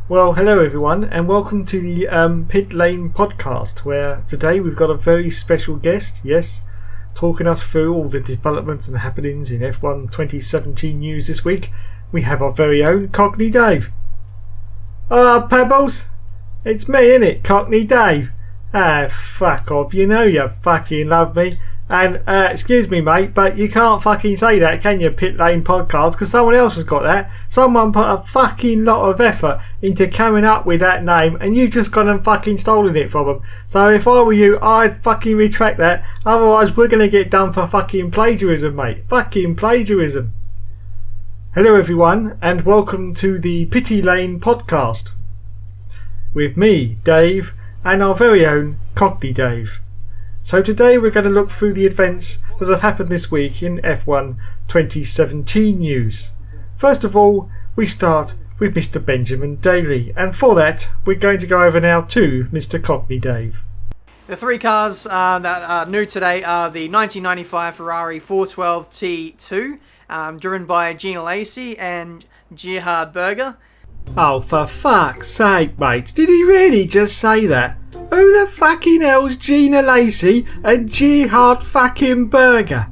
Well, hello everyone, and welcome to the Pit Lane podcast, where today we've got a very special guest, yes, talking us through all the developments and happenings in F1 2017 news this week. We have our very own Cockney Dave. Oh, Pebbles, it's me, innit, Cockney Dave. Fuck off, you know you fucking love me. And, excuse me mate, but you can't fucking say that, can you, Pit Lane podcast, because someone else has got that. Someone put a fucking lot of effort into coming up with that name, and you've just gone and fucking stolen it from them. So if I were you, I'd fucking retract that, otherwise we're going to get done for fucking plagiarism, mate. Fucking plagiarism. Hello everyone, and welcome to the Pity Lane podcast. With me, Dave, and our very own Cockney Dave. So today we're going to look through the events that have happened this week in F1 2017 news. First of all, we start with Mr. Benjamin Daly, and for that we're going to go over now to Mr. Cockney Dave. The three cars that are new today are the 1995 Ferrari 412 T2, driven by Gina Lacey and Gerhard Berger. Oh, for fuck's sake, mates, did he really just say that? Who the fucking hell's Gina Lacey and Gerhard fucking Berger?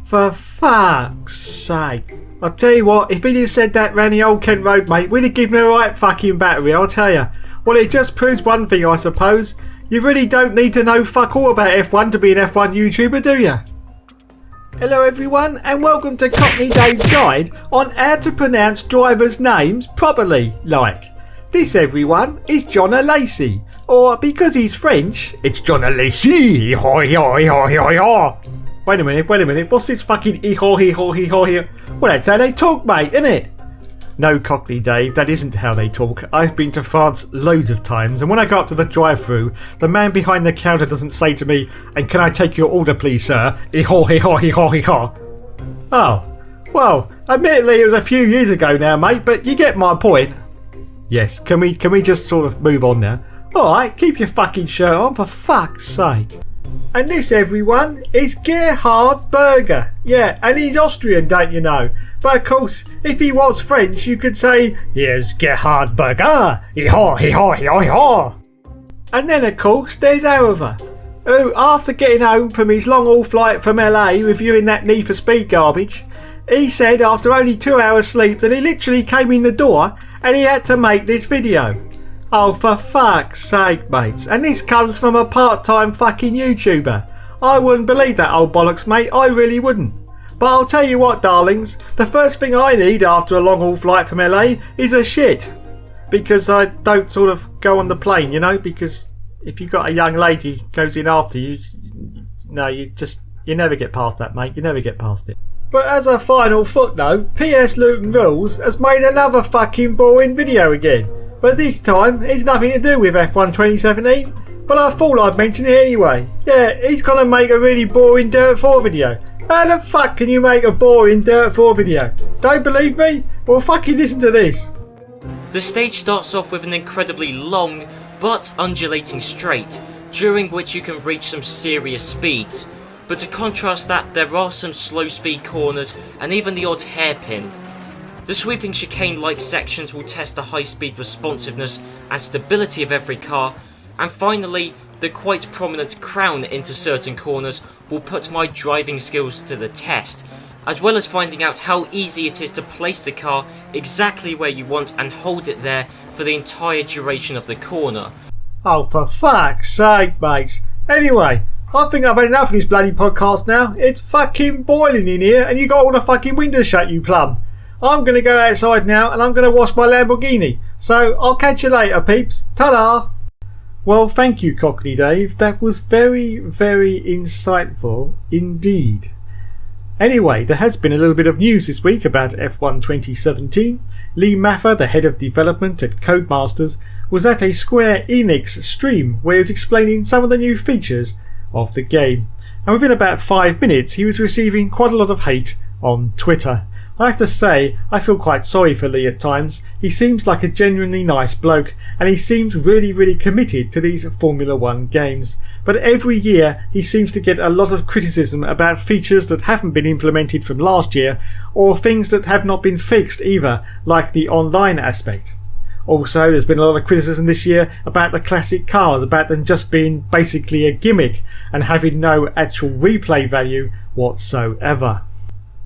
For fuck's sake. I'll tell you what, if he'd have said that round the old Kent Road, mate, we'd have given him a right fucking battery, I'll tell you. Well, it just proves one thing, I suppose. You really don't need to know fuck all about F1 to be an F1 YouTuber, do you? Hello everyone, and welcome to Cockney Dave's guide on how to pronounce drivers' names properly, like. This, everyone, is Jonna Lacey. Or, because he's French, it's Jonna Lacey. Wait a minute, what's this fucking Well, that's how they talk, mate, isn't it? No, Cockney Dave, that isn't how they talk. I've been to France loads of times, and when I go up to the drive-thru, the man behind the counter doesn't say to me, "And can I take your order, please, sir?" Oh, well, admittedly it was a few years ago now, mate, but you get my point. Yes, can we just sort of move on now? Alright, keep your fucking shirt on, for fuck's sake. And this, everyone, is Gerhard Berger. Yeah, and he's Austrian, don't you know? But of course, if he was French, you could say, "Here's Gerhard Berger. And then, of course, there's Oliver, who, after getting home from his long-haul flight from LA reviewing that Need for Speed garbage, he said after only 2 hours sleep that he literally came in the door and he had to make this video. Oh, for fuck's sake, mates. And this comes from a part-time fucking YouTuber. I wouldn't believe that old bollocks, mate. I really wouldn't. But I'll tell you what, darlings. The first thing I need after a long-haul flight from LA is a shit. Because I don't sort of go on the plane, you know? Because if you've got a young lady goes in after you, no, you never get past that, mate. You never get past it. But as a final footnote, PS Luton Rules has made another fucking boring video again. But this time, it's nothing to do with F1 2017, but I thought I'd mention it anyway. Yeah, he's gonna make a really boring Dirt 4 video. How the fuck can you make a boring Dirt 4 video? Don't believe me? Well, fucking listen to this. The stage starts off with an incredibly long but undulating straight, during which you can reach some serious speeds. But to contrast that, there are some slow speed corners and even the odd hairpin. The sweeping chicane-like sections will test the high-speed responsiveness and stability of every car, and finally, the quite prominent crown into certain corners will put my driving skills to the test, as well as finding out how easy it is to place the car exactly where you want and hold it there for the entire duration of the corner. Oh, for fuck's sake, mates. Anyway, I think I've had enough of this bloody podcast now. It's fucking boiling in here, and you got all the fucking windows shut, you plum. I'm going to go outside now and I'm going to wash my Lamborghini. So I'll catch you later, peeps. Ta-da! Well, thank you, Cockney Dave. That was very, very insightful indeed. Anyway, there has been a little bit of news this week about F1 2017. Lee Maffer, the head of development at Codemasters, was at a Square Enix stream where he was explaining some of the new features of the game. And within about 5 minutes, he was receiving quite a lot of hate on Twitter. I have to say, I feel quite sorry for Lee at times. He seems like a genuinely nice bloke, and he seems really committed to these Formula 1 games. But every year he seems to get a lot of criticism about features that haven't been implemented from last year, or things that have not been fixed either, like the online aspect. Also, there's been a lot of criticism this year about the classic cars, about them just being basically a gimmick and having no actual replay value whatsoever.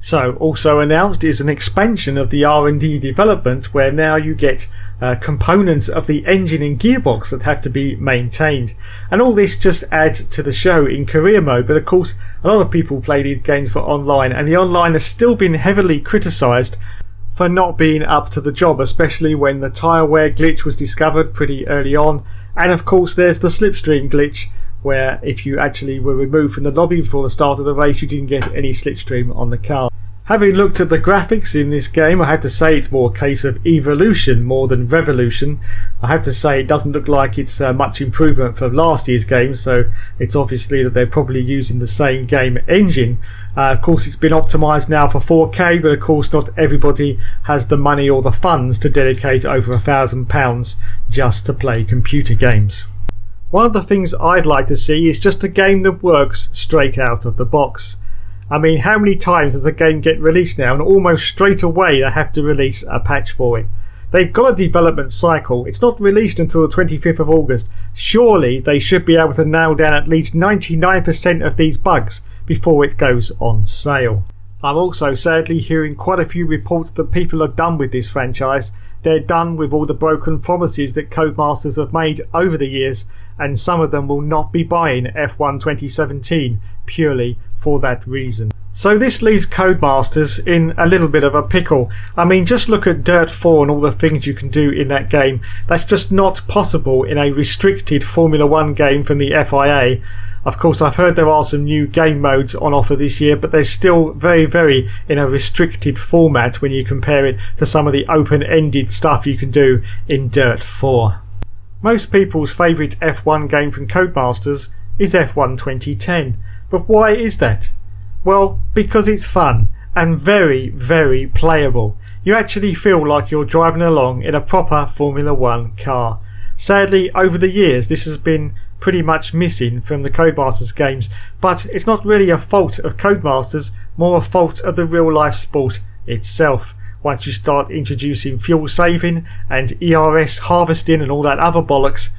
So, also announced is an expansion of the R&D development, where now you get components of the engine and gearbox that have to be maintained, and all this just adds to the show in career mode. But of course, a lot of people play these games for online, and the online has still been heavily criticised for not being up to the job, especially when the tyre wear glitch was discovered pretty early on. And of course there's the slipstream glitch, where if you actually were removed from the lobby before the start of the race, you didn't get any slipstream on the car. Having looked at the graphics in this game, I have to say it's more a case of evolution more than revolution. I have to say it doesn't look like it's much improvement from last year's game, so it's obviously that they're probably using the same game engine. Of course, it's been optimised now for 4K, but of course not everybody has the money or the funds to dedicate over £1,000 just to play computer games. One of the things I'd like to see is just a game that works straight out of the box. I mean, how many times does a game get released now and almost straight away they have to release a patch for it? They've got a development cycle. It's not released until the 25th of August. Surely they should be able to nail down at least 99% of these bugs before it goes on sale. I'm also sadly hearing quite a few reports that people are done with this franchise. They're done with all the broken promises that Codemasters have made over the years, and some of them will not be buying F1 2017 purely for that reason. So this leaves Codemasters in a little bit of a pickle. I mean, just look at Dirt 4 and all the things you can do in that game. That's just not possible in a restricted Formula 1 game from the FIA. Of course, I've heard there are some new game modes on offer this year, but they're still very in a restricted format when you compare it to some of the open-ended stuff you can do in Dirt 4. Most people's favourite F1 game from Codemasters is F1 2010. But why is that? Well, because it's fun and very playable. You actually feel like you're driving along in a proper Formula 1 car. Sadly, over the years this has been pretty much missing from the Codemasters games, but it's not really a fault of Codemasters, more a fault of the real life sport itself. Once you start introducing fuel saving and ERS harvesting and all that other bollocks,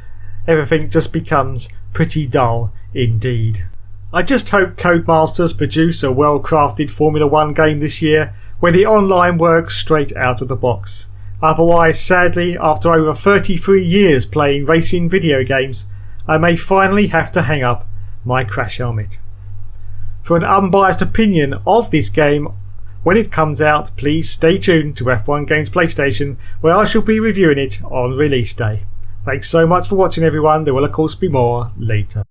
everything just becomes pretty dull indeed. I just hope Codemasters produce a well-crafted Formula 1 game this year where the online works straight out of the box. Otherwise, sadly, after over 33 years playing racing video games, I may finally have to hang up my crash helmet. For an unbiased opinion of this game when it comes out, please stay tuned to F1 Games PlayStation, where I shall be reviewing it on release day. Thanks so much for watching everyone. There will of course be more later.